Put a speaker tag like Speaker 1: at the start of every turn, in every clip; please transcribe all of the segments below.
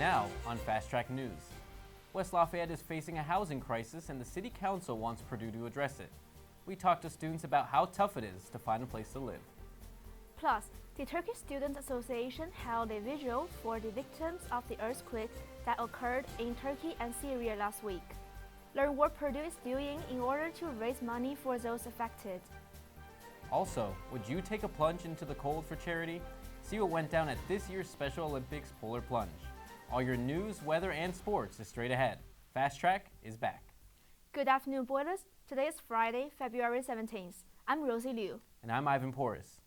Speaker 1: Now, on Fast Track News. West Lafayette is facing a housing crisis and the City Council wants Purdue to address it. We talked to students about how tough it is to find a place to live.
Speaker 2: Plus, the Turkish Student Association held a vigil for the victims of the earthquake that occurred in Turkey and Syria last week. Learn what Purdue is doing in order to raise money for those affected.
Speaker 1: Also, would you take a plunge into the cold for charity? See what went down at this year's Special Olympics Polar Plunge. All your news, weather, and sports is straight ahead. Fast Track is back.
Speaker 2: Good afternoon, boilers. Today is Friday, February 17th. I'm Rosie Liu.
Speaker 1: And I'm Ivan Porras.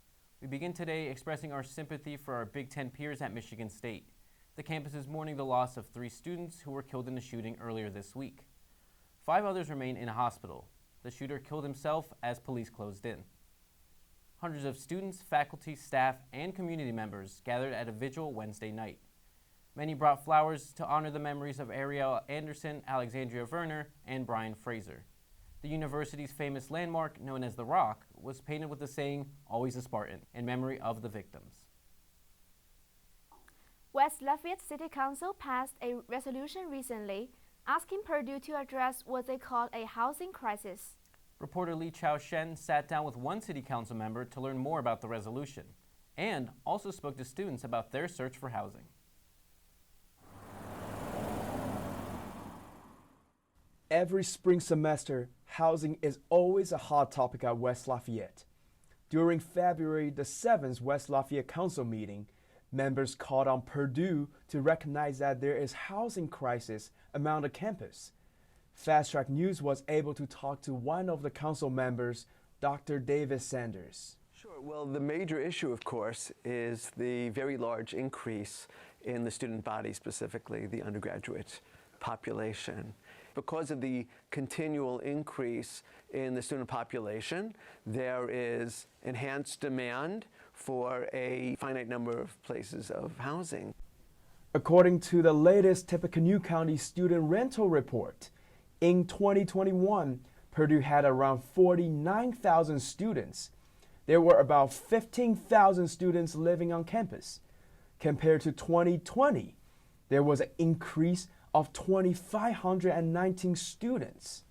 Speaker 1: We begin today expressing our sympathy for our Big Ten peers at Michigan State. The campus is mourning the loss of 3 students who were killed in a shooting earlier this week. 5 others remain in a hospital. The shooter killed himself as police closed in. Hundreds of students, faculty, staff, and community members gathered at a vigil Wednesday night. Many brought flowers to honor the memories of Ariel Anderson, Alexandria Verner, and Brian Fraser. The university's famous landmark, known as The Rock, was painted with the saying, "Always a Spartan," in memory of the victims.
Speaker 2: West Lafayette City Council passed a resolution recently asking Purdue to address what they call a housing crisis.
Speaker 1: Reporter Li Chao-shen sat down with one city council member to learn more about the resolution, and also spoke to students about their search for housing.
Speaker 3: Every spring semester, housing is always a hot topic at West Lafayette. During February the 7th West Lafayette Council meeting, members called on Purdue to recognize that there is housing crisis among the campus. Fast Track News was able to talk to one of the council members, Dr. David Sanders.
Speaker 4: Sure. Well, the major issue, of course, is the very large increase in the student body, specifically the undergraduate population. Because of the continual increase in the student population, there is enhanced demand for a finite number of places of housing.
Speaker 3: According to the latest Tippecanoe County Student Rental Report, in 2021, Purdue had around 49,000 students. There were about 15,000 students living on campus. Compared to 2020, there was an increase of 2,519 students.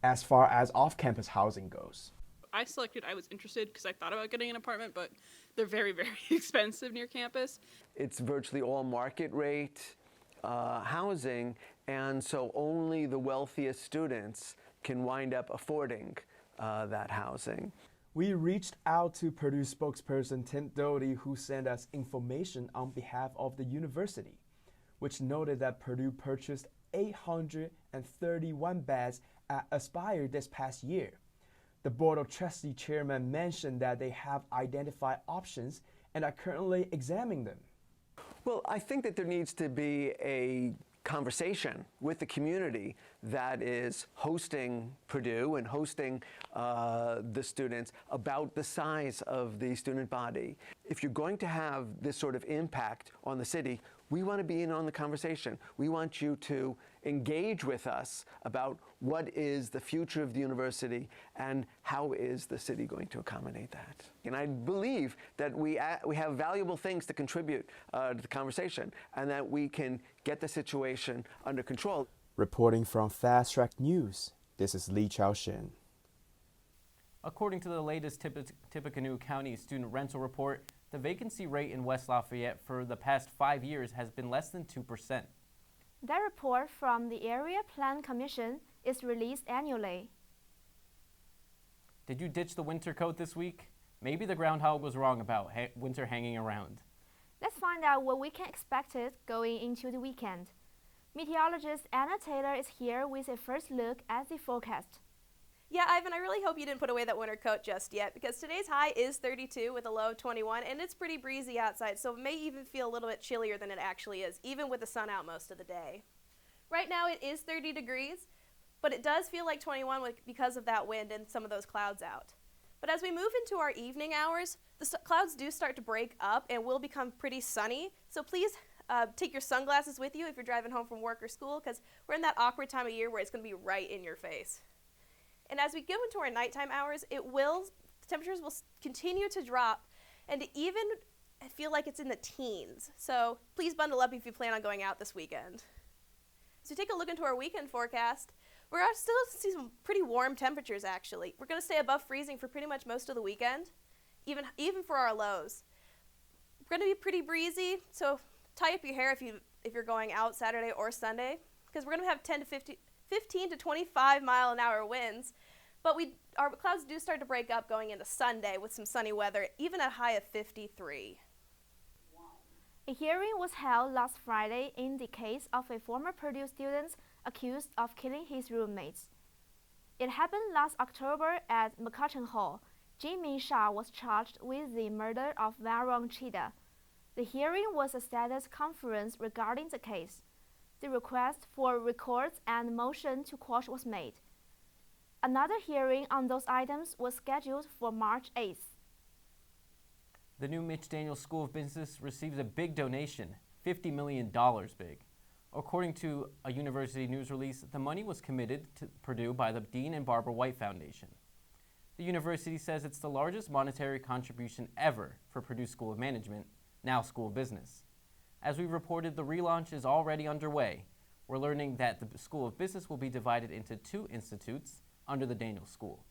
Speaker 3: As far as off-campus housing goes,
Speaker 5: I was interested because I thought about getting an apartment, but they're very, very expensive near campus.
Speaker 4: It's virtually all market rate housing, and so only the wealthiest students can wind up affording that housing.
Speaker 3: we reached out to Purdue spokesperson Tim Doty, who sent us information on behalf of the university, which noted that Purdue purchased 831 beds at Aspire this past year. The Board of Trustee chairman mentioned that they have identified options and are currently examining them.
Speaker 4: Well, I think that there needs to be a conversation with the community that is hosting Purdue and hosting the students about the size of the student body. If you're going to have this sort of impact on the city, we want to be in on the conversation. We want you to engage with us about what is the future of the university and how is the city going to accommodate that. And I believe that we have valuable things to contribute to the conversation and that we can get the situation under control.
Speaker 3: Reporting from Fast Track News, this is Li Chao-shen.
Speaker 1: According to the latest Tippecanoe County Student Rental Report, the vacancy rate in West Lafayette for the past 5 years has been less than 2%.
Speaker 2: That report from the Area Plan Commission is released annually.
Speaker 1: Did you ditch the winter coat this week? Maybe the groundhog was wrong about winter hanging around.
Speaker 2: Let's find out what we can expect going into the weekend. Meteorologist Anna Taylor is here with a first look at the forecast.
Speaker 6: Yeah, Ivan, I really hope you didn't put away that winter coat just yet because today's high is 32 with a low of 21, and it's pretty breezy outside, so it may even feel a little bit chillier than it actually is, even with the sun out most of the day. Right now it is 30 degrees, but it does feel like 21 because of that wind and some of those clouds out. But as we move into our evening hours, the clouds do start to break up and will become pretty sunny, so please take your sunglasses with you if you're driving home from work or school because we're in that awkward time of year where it's going to be right in your face. And as we go into our nighttime hours, temperatures will continue to drop, and even I feel like it's in the teens. So please bundle up if you plan on going out this weekend. So take a look into our weekend forecast. We're still going to see some pretty warm temperatures, actually. We're going to stay above freezing for pretty much most of the weekend, even for our lows. We're going to be pretty breezy, so tie up your hair if you're going out Saturday or Sunday, because we're going to have 15 to 25 mile an hour winds. But our clouds do start to break up going into Sunday with some sunny weather, even at a high of 53.
Speaker 2: A hearing was held last Friday in the case of a former Purdue student accused of killing his roommates. It happened last October at McCutcheon Hall. Jimin Shah was charged with the murder of Varun Chida. The hearing was a status conference regarding the case. The request for records and motion to quash was made. Another hearing on those items was scheduled for March 8th.
Speaker 1: The new Mitch Daniels School of Business receives a big donation, $50 million big. According to a university news release, the money was committed to Purdue by the Dean and Barbara White Foundation. The university says it's the largest monetary contribution ever for Purdue School of Management, now School of Business. As we reported, the relaunch is already underway. We're learning that the School of Business will be divided into 2 institutes under the Daniels School.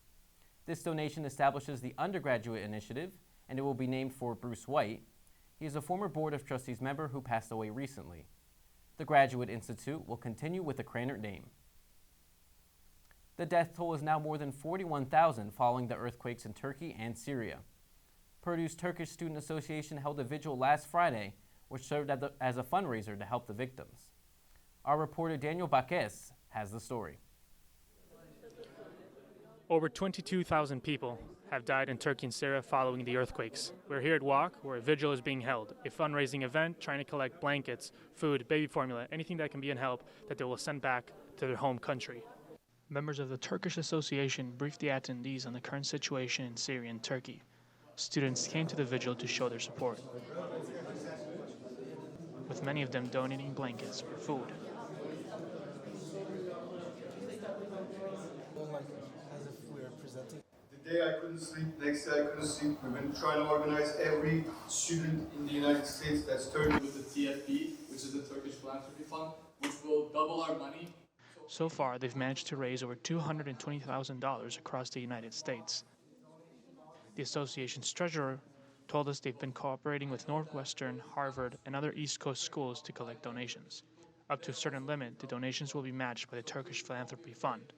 Speaker 1: This donation establishes the undergraduate initiative, and it will be named for Bruce White. He is a former Board of Trustees member who passed away recently. The Graduate Institute will continue with the Cranert name. The death toll is now more than 41,000 following the earthquakes in Turkey and Syria. Purdue's Turkish Student Association held a vigil last Friday, which served as a fundraiser to help the victims. Our reporter Daniel Baquez has the story.
Speaker 7: Over 22,000 people have died in Turkey and Syria following the earthquakes. We're here at WALK, where a vigil is being held, a fundraising event trying to collect blankets, food, baby formula, anything that can be in help that they will send back to their home country. Members of the Turkish Association briefed the attendees on the current situation in Syria and Turkey. Students came to the vigil to show their support, with many of them donating blankets or food.
Speaker 8: The day I couldn't sleep, next day I couldn't sleep. We've been trying to organize every student in the United States that's Turkish.
Speaker 9: With the TFP, which is the Turkish Philanthropy Fund, which will double our money.
Speaker 7: So far, they've managed to raise over $220,000 across the United States. The association's treasurer told us they've been cooperating with Northwestern, Harvard, and other East Coast schools to collect donations. Up to a certain limit, the donations will be matched by the Turkish Philanthropy Fund.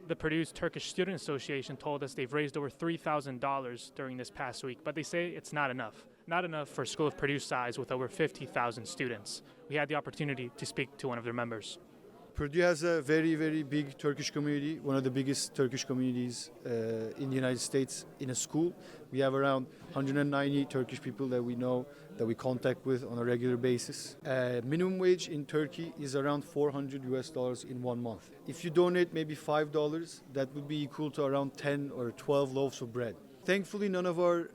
Speaker 7: The Purdue's Turkish Student Association told us they've raised over $3,000 during this past week, but they say it's not enough. Not enough for a school of Purdue's size with over 50,000 students. We had the opportunity to speak to one of their members.
Speaker 8: Purdue has a very, very big Turkish community, one of the biggest Turkish communities in the United States in a school. We have around 190 Turkish people that we know, that we contact with on a regular basis. Minimum wage in Turkey is around $400 in 1 month. If you donate maybe $5, that would be equal to around 10 or 12 loaves of bread. Thankfully, none of our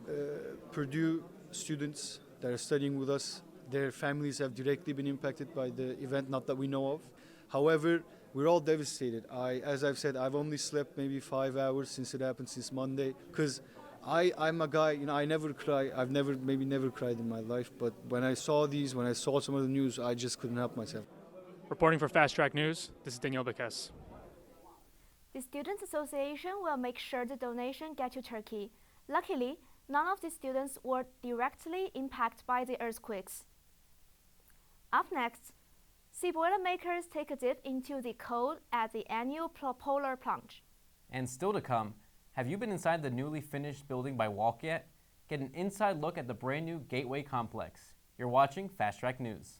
Speaker 8: Purdue students that are studying with us, their families have directly been impacted by the event, not that we know of. However, we're all devastated. As I've said, I've only slept maybe 5 hours since it happened, since Monday, because I'm a guy, I never cry. I've never cried in my life, but when I saw some of the news, I just couldn't help myself.
Speaker 7: Reporting for Fast Track News, this is Daniel Baquez.
Speaker 2: The Students Association will make sure the donation gets to Turkey. Luckily, none of the students were directly impacted by the earthquakes. Up next, sea boilermakers take a dip into the cold at the annual polar plunge.
Speaker 1: And still to come, have you been inside the newly finished building by WALK yet? Get an inside look at the brand new Gateway Complex. You're watching Fast Track News.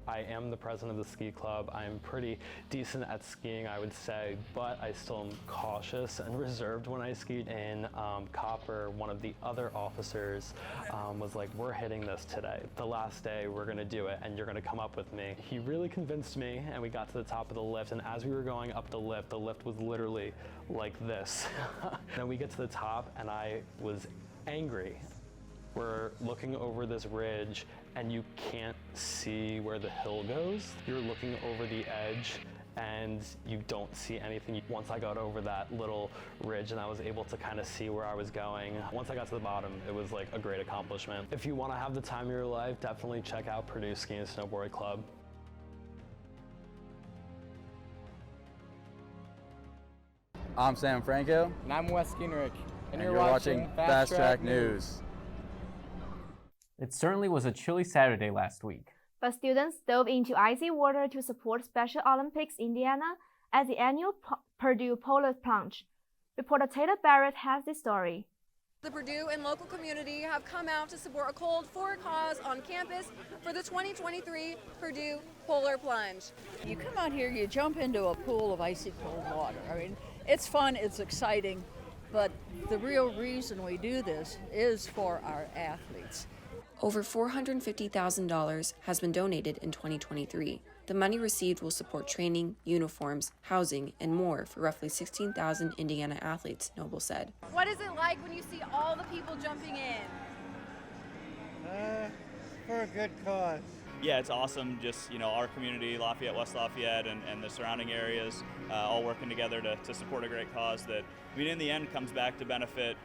Speaker 10: I am the president of the ski club. I'm pretty decent at skiing, I would say, but I still am cautious and reserved when I skied. And Copper, one of the other officers, was like, we're hitting this today. The last day, we're gonna do it, and you're gonna come up with me. He really convinced me, and we got to the top of the lift, and as we were going up the lift was literally like this. Then we get to the top, and I was angry. We're looking over this ridge, and you can't see where the hill goes. You're looking over the edge, and you don't see anything. Once I got over that little ridge and I was able to kind of see where I was going, once I got to the bottom, it was like a great accomplishment. If you want to have the time of your life, definitely check out Purdue Ski and Snowboard Club.
Speaker 11: I'm Sam Franco.
Speaker 12: And I'm Wes Ginrich.
Speaker 11: And you're watching Fast Track News.
Speaker 1: It certainly was a chilly Saturday last week.
Speaker 2: But students dove into icy water to support Special Olympics Indiana at the annual Purdue Polar Plunge. Reporter Taylor Barrett has this story.
Speaker 13: The Purdue and local community have come out to support a cold for a cause on campus for the 2023 Purdue Polar Plunge.
Speaker 14: You come out here, you jump into a pool of icy cold water. I mean, it's fun, it's exciting, but the real reason we do this is for our athletes.
Speaker 15: Over $450,000 has been donated in 2023. The money received will support training, uniforms, housing, and more for roughly 16,000 Indiana athletes, Noble said.
Speaker 13: What is it like when you see all the people jumping in?
Speaker 16: For a good cause.
Speaker 17: Yeah, it's awesome. Just, our community, Lafayette, West Lafayette, and the surrounding areas, all working together to support a great cause that, in the end, comes back to benefit,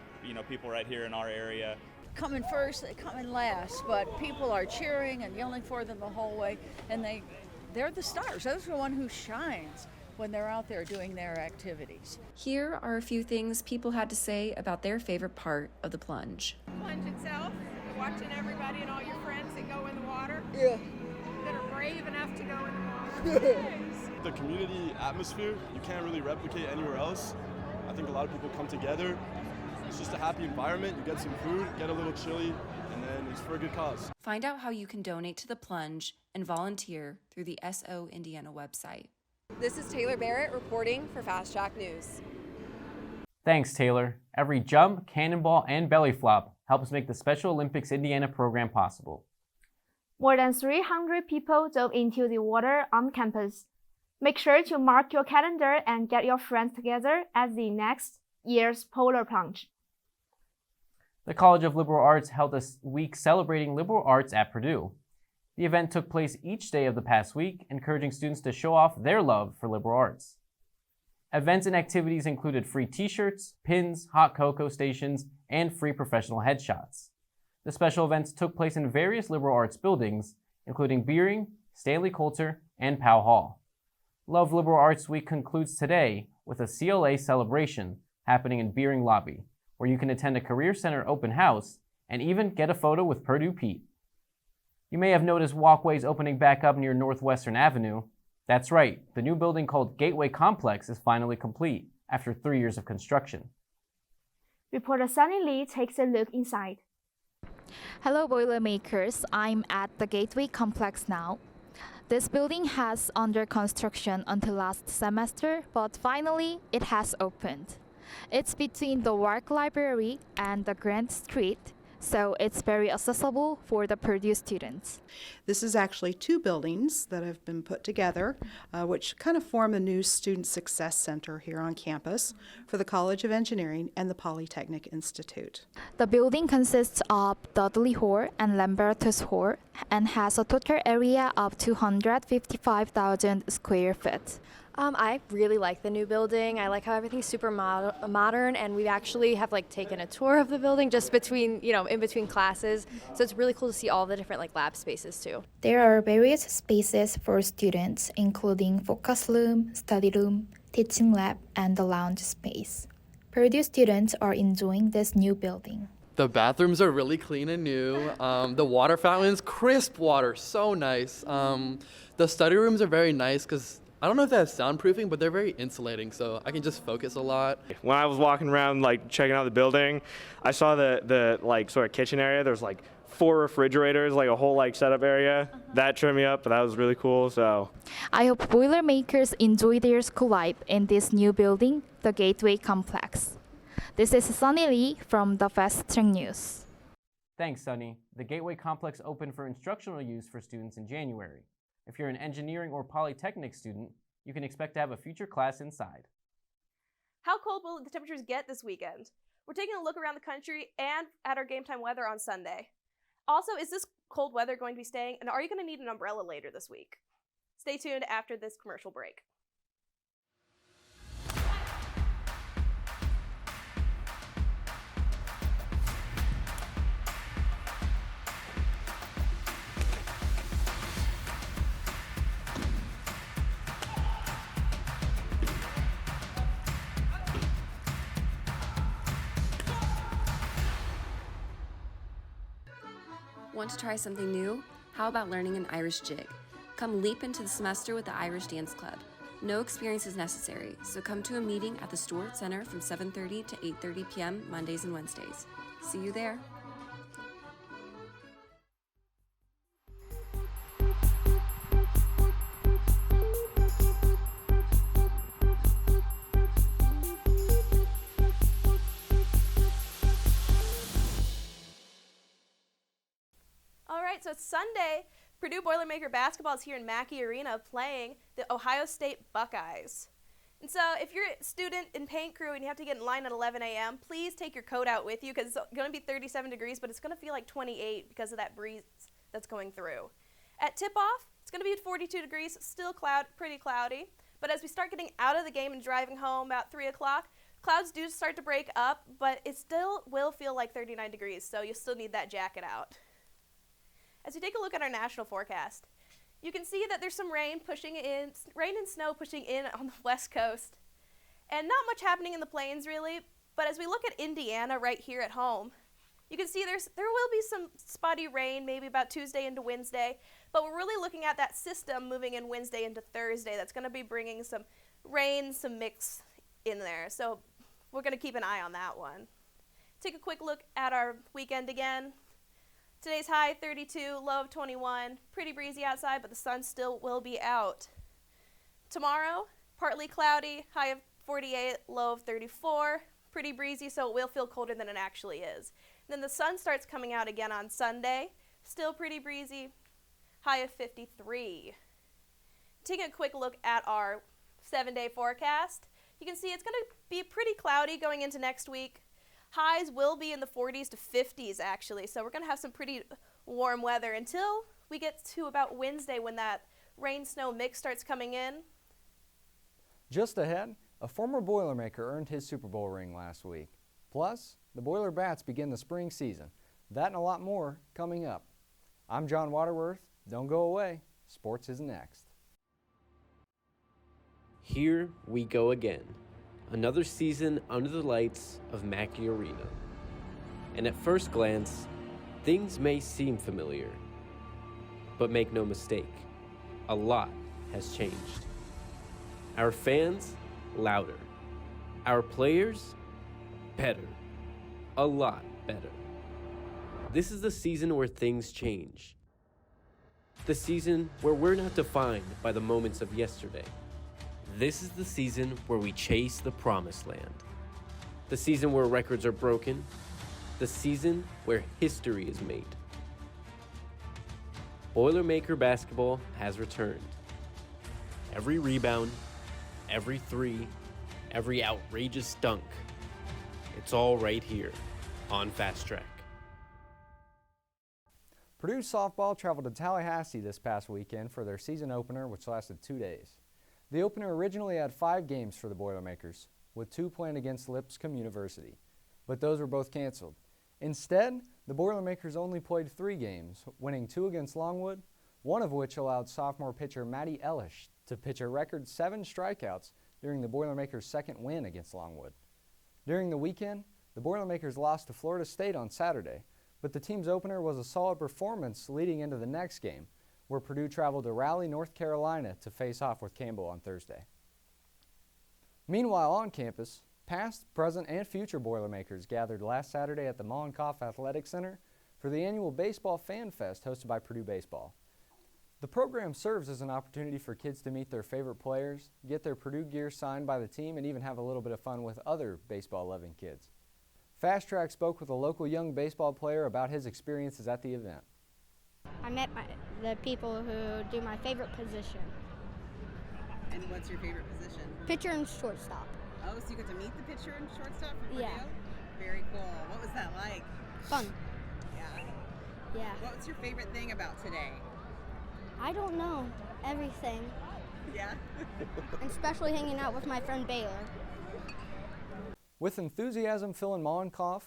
Speaker 17: people right here in our area.
Speaker 14: Come in first, they come in last, but people are cheering and yelling for them the whole way, and they're the stars. Those are the one who shines when they're out there doing their activities.
Speaker 15: Here are a few things people had to say about their favorite part of the plunge.
Speaker 13: The plunge itself, watching everybody and all your friends that go in the water.
Speaker 16: Yeah.
Speaker 13: That are brave enough to go in the water.
Speaker 18: The community atmosphere, you can't really replicate anywhere else. I think a lot of people come together. It's just a happy environment. You get some food, get a little chilly, and then it's for a good cause.
Speaker 15: Find out how you can donate to the plunge and volunteer through the SO Indiana website.
Speaker 13: This is Taylor Barrett reporting for Fast Track News.
Speaker 1: Thanks, Taylor. Every jump, cannonball, and belly flop helps make the Special Olympics Indiana program possible.
Speaker 2: More than 300 people dove into the water on campus. Make sure to mark your calendar and get your friends together at the next year's Polar Plunge.
Speaker 1: The College of Liberal Arts held a week celebrating liberal arts at Purdue. The event took place each day of the past week, encouraging students to show off their love for liberal arts. Events and activities included free t-shirts, pins, hot cocoa stations, and free professional headshots. The special events took place in various liberal arts buildings, including Beering, Stanley Coulter, and Powell Hall. Love Liberal Arts Week concludes today with a CLA celebration happening in Beering Lobby, where you can attend a Career Center open house and even get a photo with Purdue Pete. You may have noticed walkways opening back up near Northwestern Avenue. That's right, the new building called Gateway Complex is finally complete after 3 years of construction.
Speaker 2: Reporter Sunny Lee takes a look inside.
Speaker 19: Hello Boilermakers, I'm at the Gateway Complex now. This building has under construction until last semester, but finally it has opened. It's between the Wark Library and the Grand Street, so it's very accessible for the Purdue students.
Speaker 20: This is actually two buildings that have been put together, which kind of form the new Student Success Center here on campus for the College of Engineering and the Polytechnic Institute.
Speaker 19: The building consists of Dudley Hall and Lambertus Hall and has a total area of 255,000 square feet.
Speaker 21: I really like the new building. I like how everything's super modern, and we actually have taken a tour of the building just between, in between classes. So it's really cool to see all the different lab spaces too.
Speaker 19: There are various spaces for students, including focus room, study room, teaching lab, and the lounge space. Purdue students are enjoying this new building.
Speaker 22: The bathrooms are really clean and new. The water fountains, crisp water, so nice. The study rooms are very nice because I don't know if they have soundproofing, but they're very insulating, so I can just focus a lot.
Speaker 23: When I was walking around, checking out the building, I saw the sort of kitchen area. There's
Speaker 5: 4 refrigerators, like a whole like setup area. That tripped me up, but that was really cool. So
Speaker 19: I hope Boilermakers enjoy their school life in this new building, the Gateway Complex. This is Sunny Lee from the Fast Track News.
Speaker 1: Thanks, Sunny. The Gateway Complex opened for instructional use for students in January. If you're an engineering or polytechnic student, you can expect to have a future class inside.
Speaker 6: How cold will the temperatures get this weekend? We're taking a look around the country and at our game time weather on Sunday. Also, is this cold weather going to be staying, and are you going to need an umbrella later this week? Stay tuned after this commercial break.
Speaker 15: Want to try something new? How about learning an Irish jig? Come leap into the semester with the Irish Dance Club. No experience is necessary, so come to a meeting at the Stewart Center from 7:30 to 8:30 p.m. Mondays and Wednesdays. See you there.
Speaker 6: So it's Sunday. Purdue Boilermaker basketball is here in Mackey Arena playing the Ohio State Buckeyes. And so if you're a student in paint crew and you have to get in line at 11 a.m., please take your coat out with you because it's going to be 37 degrees, but it's going to feel like 28 because of that breeze that's going through. At tip-off, it's going to be 42 degrees, still pretty cloudy. But as we start getting out of the game and driving home about 3 o'clock, clouds do start to break up, but it still will feel like 39 degrees, so you'll still need that jacket out. As we take a look at our national forecast, you can see that there's some rain and snow pushing in on the west coast. And not much happening in the plains really, but as we look at Indiana right here at home, you can see there will be some spotty rain maybe about Tuesday into Wednesday, but we're really looking at that system moving in Wednesday into Thursday that's going to be bringing some rain, some mix in there. So we're going to keep an eye on that one. Take a quick look at our weekend again. Today's high 32, low of 21. Pretty breezy outside, but the sun still will be out. Tomorrow, partly cloudy, high of 48, low of 34. Pretty breezy, so it will feel colder than it actually is. And then the sun starts coming out again on Sunday. Still pretty breezy, high of 53. Taking a quick look at our 7-day forecast, you can see it's going to be pretty cloudy going into next week. Highs will be in the 40s to 50s actually, so we're going to have some pretty warm weather until we get to about Wednesday when that rain-snow mix starts coming in.
Speaker 12: Just ahead, a former Boilermaker earned his Super Bowl ring last week. Plus, the Boiler Bats begin the spring season. That and a lot more coming up. I'm John Waterworth. Don't go away. Sports is next.
Speaker 23: Here we go again. Another season under the lights of Mackey Arena. And at first glance, things may seem familiar. But make no mistake, a lot has changed. Our fans, louder. Our players, better. A lot better. This is the season where things change. The season where we're not defined by the moments of yesterday. This is the season where we chase the promised land. The season where records are broken. The season where history is made. Boilermaker basketball has returned. Every rebound, every three, every outrageous dunk. It's all right here on Fast Track.
Speaker 12: Purdue softball traveled to Tallahassee this past weekend for their season opener, which lasted 2 days. The opener originally had 5 games for the Boilermakers, with 2 planned against Lipscomb University, but those were both canceled. Instead, the Boilermakers only played 3 games, winning 2 against Longwood, one of which allowed sophomore pitcher Maddie Ellish to pitch a record 7 strikeouts during the Boilermakers' second win against Longwood. During the weekend, the Boilermakers lost to Florida State on Saturday, but the team's opener was a solid performance leading into the next game, where Purdue traveled to Raleigh, North Carolina to face off with Campbell on Thursday. Meanwhile, on campus, past, present, and future Boilermakers gathered last Saturday at the Mollenkoff Athletic Center for the annual Baseball Fan Fest hosted by Purdue Baseball. The program serves as an opportunity for kids to meet their favorite players, get their Purdue gear signed by the team, and even have a little bit of fun with other baseball-loving kids. Fast Track spoke with a local young baseball player about his experiences at the event.
Speaker 3: I met the people who do my favorite position.
Speaker 4: And what's your favorite position?
Speaker 3: Pitcher and shortstop.
Speaker 4: Oh, so you got to meet the pitcher and shortstop for Purdue?
Speaker 3: Yeah.
Speaker 4: Very cool. What was that like?
Speaker 3: Fun.
Speaker 4: Yeah.
Speaker 3: Yeah.
Speaker 4: What was your favorite thing about today?
Speaker 3: I don't know. Everything.
Speaker 4: Yeah?
Speaker 3: And especially hanging out with my friend Baylor.
Speaker 12: With enthusiasm filling Mollenkoff,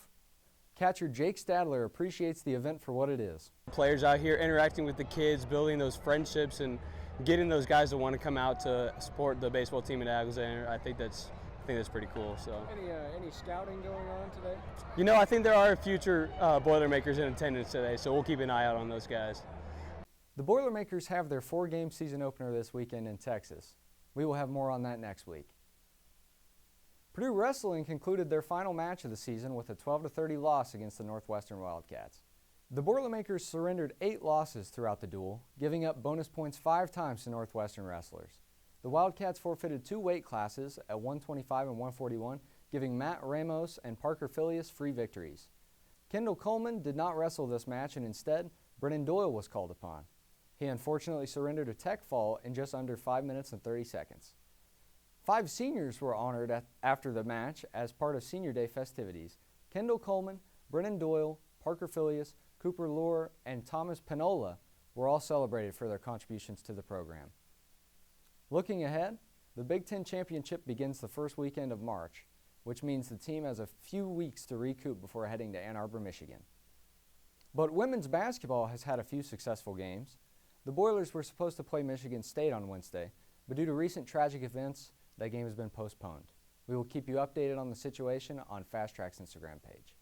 Speaker 12: catcher Jake Stadler appreciates the event for what it is.
Speaker 9: Players out here interacting with the kids, building those friendships, and getting those guys to want to come out to support the baseball team at Alexander. I think that's pretty cool. So.
Speaker 24: Any scouting going on today?
Speaker 9: You know, I think there are future Boilermakers in attendance today, so we'll keep an eye out on those guys.
Speaker 12: The Boilermakers have their 4-game season opener this weekend in Texas. We will have more on that next week. Purdue Wrestling concluded their final match of the season with a 12-30 loss against the Northwestern Wildcats. The Boilermakers surrendered 8 losses throughout the duel, giving up bonus points 5 times to Northwestern wrestlers. The Wildcats forfeited 2 weight classes at 125 and 141, giving Matt Ramos and Parker Phileas free victories. Kendall Coleman did not wrestle this match, and instead, Brennan Doyle was called upon. He unfortunately surrendered a tech fall in just under 5 minutes and 30 seconds. 5 seniors were honored after the match as part of Senior Day festivities. Kendall Coleman, Brennan Doyle, Parker Phileas, Cooper Lohr, and Thomas Pinola were all celebrated for their contributions to the program. Looking ahead, the Big Ten Championship begins the first weekend of March, which means the team has a few weeks to recoup before heading to Ann Arbor, Michigan. But women's basketball has had a few successful games. The Boilers were supposed to play Michigan State on Wednesday, but due to recent tragic events, that game has been postponed. We will keep you updated on the situation on Fast Track's Instagram page.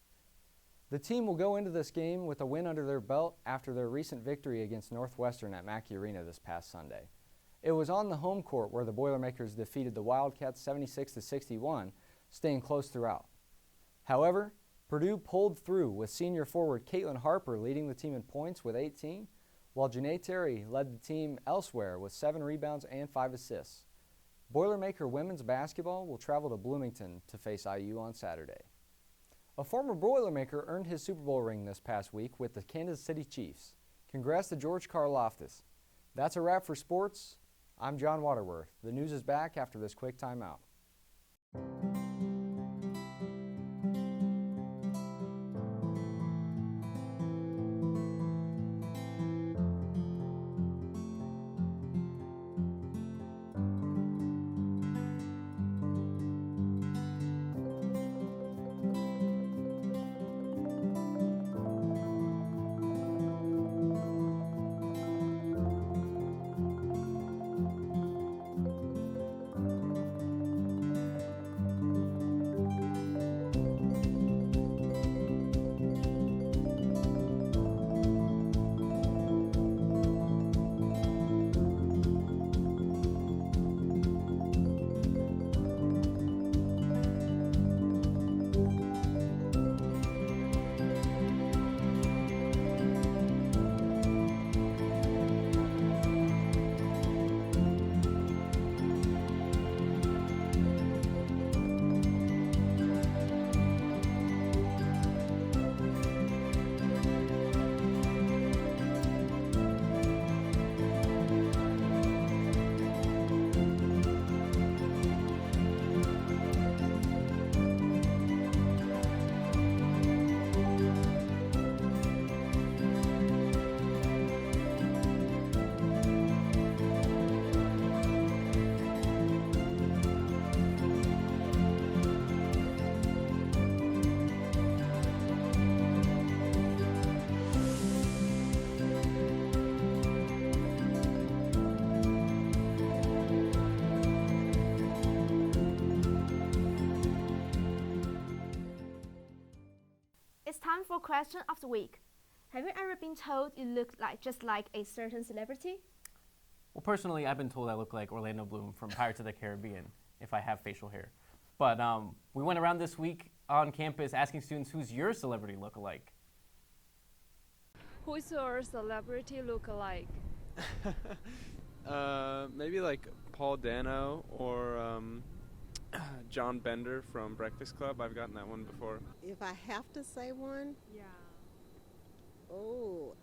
Speaker 12: The team will go into this game with a win under their belt after their recent victory against Northwestern at Mackey Arena this past Sunday. It was on the home court where the Boilermakers defeated the Wildcats 76-61, staying close throughout. However, Purdue pulled through with senior forward Caitlin Harper leading the team in points with 18, while Janae Terry led the team elsewhere with 7 rebounds and 5 assists. Boilermaker women's basketball will travel to Bloomington to face IU on Saturday. A former Boilermaker earned his Super Bowl ring this past week with the Kansas City Chiefs. Congrats to George Karlaftis. That's a wrap for sports. I'm John Waterworth. The news is back after this quick timeout.
Speaker 2: It's time for question of the week. Have you ever been told you look just like a certain celebrity?
Speaker 1: Well, personally, I've been told I look like Orlando Bloom from Pirates of the Caribbean if I have facial hair. But we went around this week on campus asking students, who's your celebrity look-alike?
Speaker 7: Who's your celebrity look-alike?
Speaker 8: Maybe like Paul Dano or John Bender from Breakfast Club. I've gotten that one before.
Speaker 10: If I have to say one?
Speaker 7: Yeah.
Speaker 10: Oh,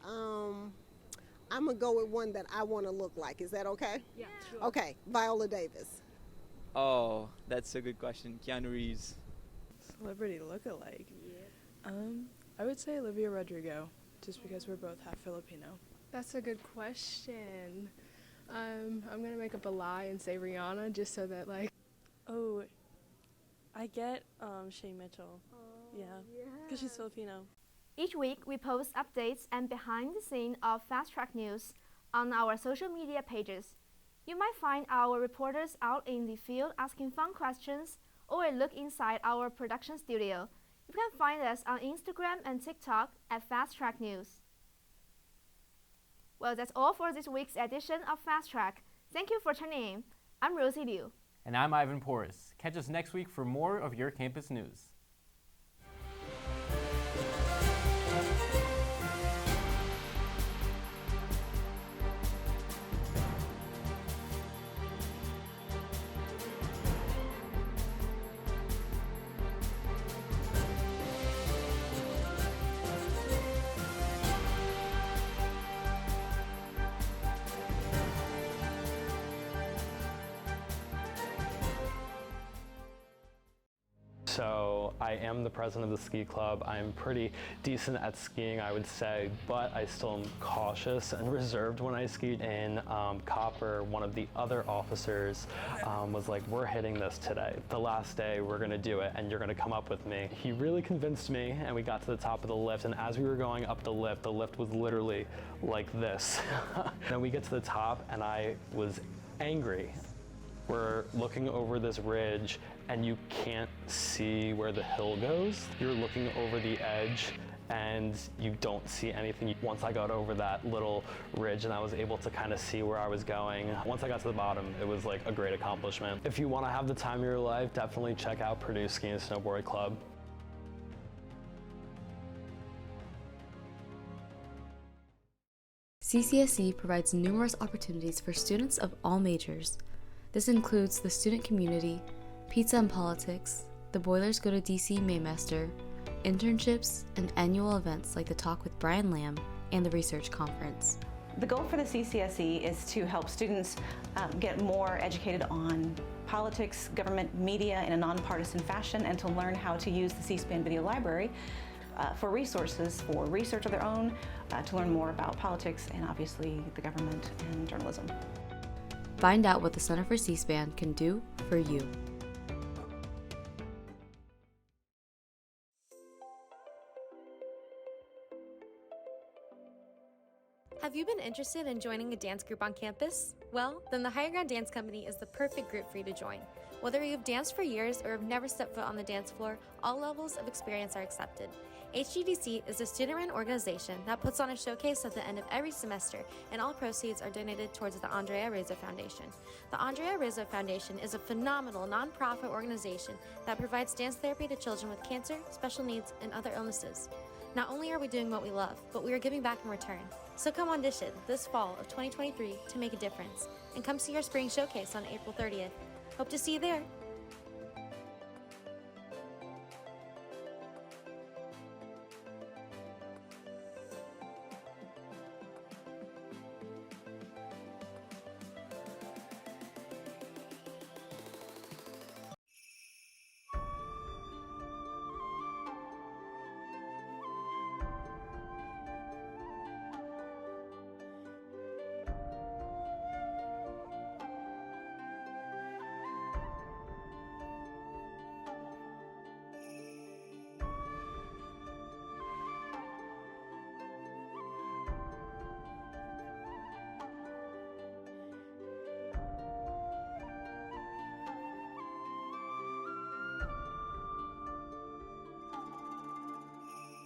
Speaker 10: I'm going to go with one that I want to look like. Is that okay?
Speaker 7: Yeah, sure.
Speaker 10: Okay, Viola Davis.
Speaker 11: Oh, that's a good question. Keanu Reeves.
Speaker 25: Celebrity look-alike? Yeah. I would say Olivia Rodrigo, just because we're both half Filipino.
Speaker 26: That's a good question. I'm going to make up a lie and say Rihanna just so that, like...
Speaker 25: Oh, I get Shay Mitchell. Yeah, because she's Filipino.
Speaker 2: Each week, we post updates and behind-the-scenes of Fast Track News on our social media pages. You might find our reporters out in the field asking fun questions or a look inside our production studio. You can find us on Instagram and TikTok at Fast Track News. Well, that's all for this week's edition of Fast Track. Thank you for tuning in. I'm Rosie Liu.
Speaker 1: And I'm Ivan Porras. Catch us next week for more of your campus news.
Speaker 27: So I am the president of the ski club. I'm pretty decent at skiing, I would say, but I still am cautious and reserved when I skied. And Copper, one of the other officers, was like, we're hitting this today. The last day, we're gonna do it, and you're gonna come up with me. He really convinced me, and we got to the top of the lift, and as we were going up the lift was literally like this. Then we get to the top, and I was angry. We're looking over this ridge and you can't see where the hill goes. You're looking over the edge and you don't see anything. Once I got over that little ridge and I was able to kind of see where I was going, once I got to the bottom, it was like a great accomplishment. If you want to have the time of your life, definitely check out Purdue Ski and Snowboard Club.
Speaker 28: CCSE provides numerous opportunities for students of all majors. This includes the student community, pizza and politics, the Boilers Go to DC Maymester, internships, and annual events like the Talk with Brian Lamb and the Research Conference.
Speaker 29: The goal for the CCSE is to help students get more educated on politics, government, media in a nonpartisan fashion, and to learn how to use the C-SPAN Video Library for resources, for research of their own, to learn more about politics and obviously the government and journalism.
Speaker 28: Find out what the Center for C-SPAN can do for you.
Speaker 30: Have you been interested in joining a dance group on campus? Well, then the Higher Ground Dance Company is the perfect group for you to join. Whether you've danced for years or have never stepped foot on the dance floor, all levels of experience are accepted. HGDC is a student-run organization that puts on a showcase at the end of every semester, and all proceeds are donated towards the Andrea Rizzo Foundation. The Andrea Rizzo Foundation is a phenomenal nonprofit organization that provides dance therapy to children with cancer, special needs, and other illnesses. Not only are we doing what we love, but we are giving back in return. So come audition this fall of 2023 to make a difference, and come see our spring showcase on April 30th. Hope to see you there.